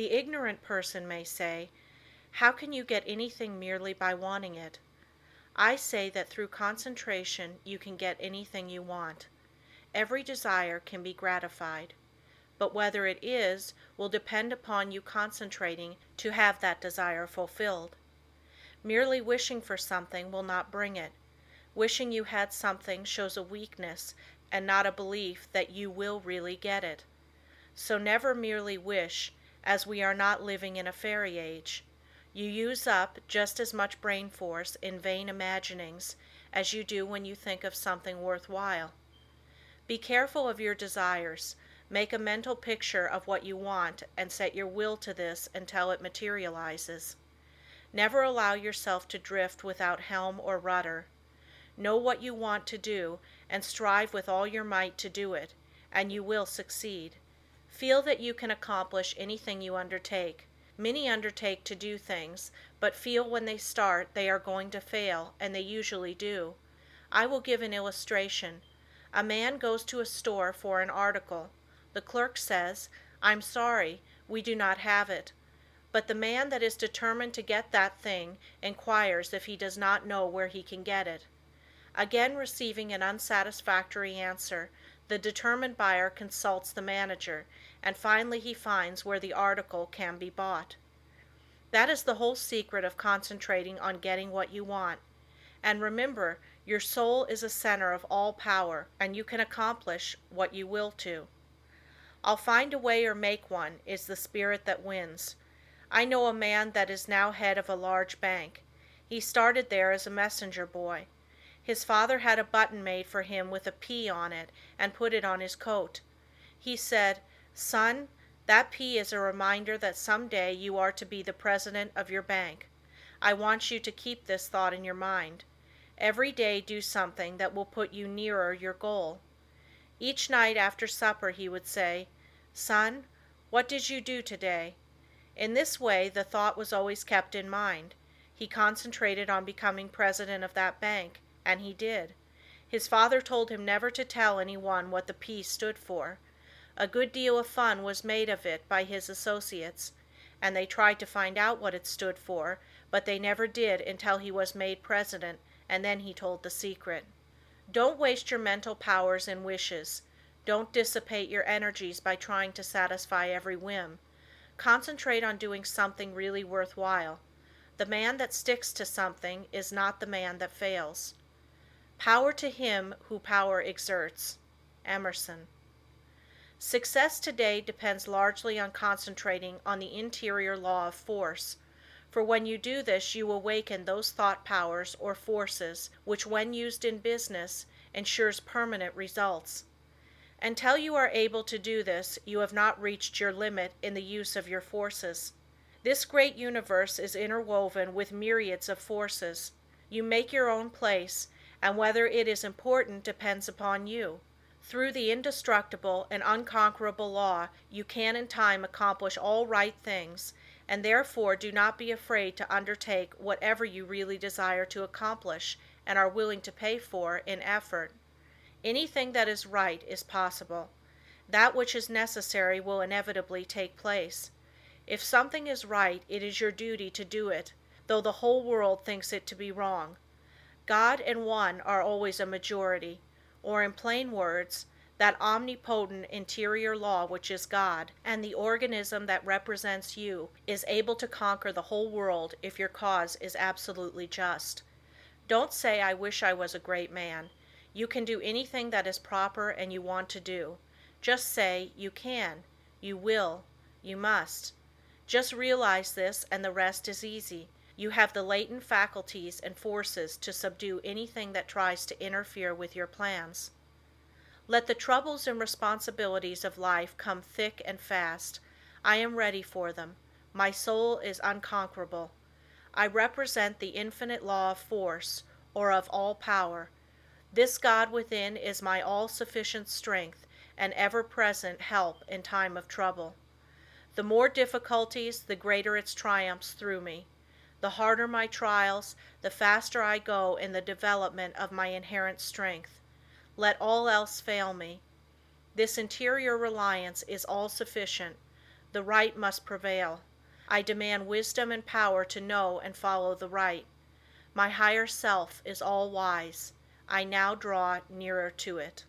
The ignorant person may say, "How can you get anything merely by wanting it?" I say that through concentration you can get anything you want. Every desire can be gratified. But whether it is will depend upon you concentrating to have that desire fulfilled. Merely wishing for something will not bring it. Wishing you had something shows a weakness and not a belief that you will really get it. So never merely wish, as we are not living in a fairy age. You use up just as much brain force in vain imaginings as you do when you think of something worthwhile. Be careful of your desires. Make a mental picture of what you want and set your will to this until it materializes. Never allow yourself to drift without helm or rudder. Know what you want to do and strive with all your might to do it, and you will succeed. Feel that you can accomplish anything you undertake. Many undertake to do things, but feel when they start they are going to fail, and they usually do. I will give an illustration. A man goes to a store for an article. The clerk says, "I'm sorry, we do not have it." But the man that is determined to get that thing inquires if he does not know where he can get it. Again receiving an unsatisfactory answer, the determined buyer consults the manager, and finally he finds where the article can be bought. That is the whole secret of concentrating on getting what you want. And remember, your soul is a center of all power, and you can accomplish what you will to. "I'll find a way or make one" is the spirit that wins. I know a man that is now head of a large bank. He started there as a messenger boy. His father had a button made for him with a P on it and put it on his coat. He said, "Son, that P is a reminder that someday you are to be the president of your bank. I want you to keep this thought in your mind. Every day do something that will put you nearer your goal." Each night after supper he would say, "Son, what did you do today?" In this way the thought was always kept in mind. He concentrated on becoming president of that bank, and he did. His father told him never to tell anyone what the P stood for. A good deal of fun was made of it by his associates, and they tried to find out what it stood for, but they never did until he was made president, and then he told the secret. Don't waste your mental powers in wishes. Don't dissipate your energies by trying to satisfy every whim. Concentrate on doing something really worthwhile. The man that sticks to something is not the man that fails. Power to him who power exerts. Emerson. Success today depends largely on concentrating on the interior law of force, for when you do this you awaken those thought powers or forces which when used in business ensures permanent results. Until you are able to do this, you have not reached your limit in the use of your forces. This great universe is interwoven with myriads of forces. You make your own place, and whether it is important depends upon you. Through the indestructible and unconquerable law, you can in time accomplish all right things, and therefore do not be afraid to undertake whatever you really desire to accomplish and are willing to pay for in effort. Anything that is right is possible. That which is necessary will inevitably take place. If something is right, it is your duty to do it, though the whole world thinks it to be wrong. God and one are always a majority, or in plain words, that omnipotent interior law which is God, and the organism that represents you, is able to conquer the whole world if your cause is absolutely just. Don't say, "I wish I was a great man." You can do anything that is proper and you want to do. Just say, "You can," "You will," "You must." Just realize this and the rest is easy. You have the latent faculties and forces to subdue anything that tries to interfere with your plans. Let the troubles and responsibilities of life come thick and fast. I am ready for them. My soul is unconquerable. I represent the infinite law of force, or of all power. This God within is my all-sufficient strength and ever-present help in time of trouble. The more difficulties, the greater its triumphs through me. The harder my trials, the faster I go in the development of my inherent strength. Let all else fail me. This interior reliance is all-sufficient. The right must prevail. I demand wisdom and power to know and follow the right. My higher self is all wise. I now draw nearer to it.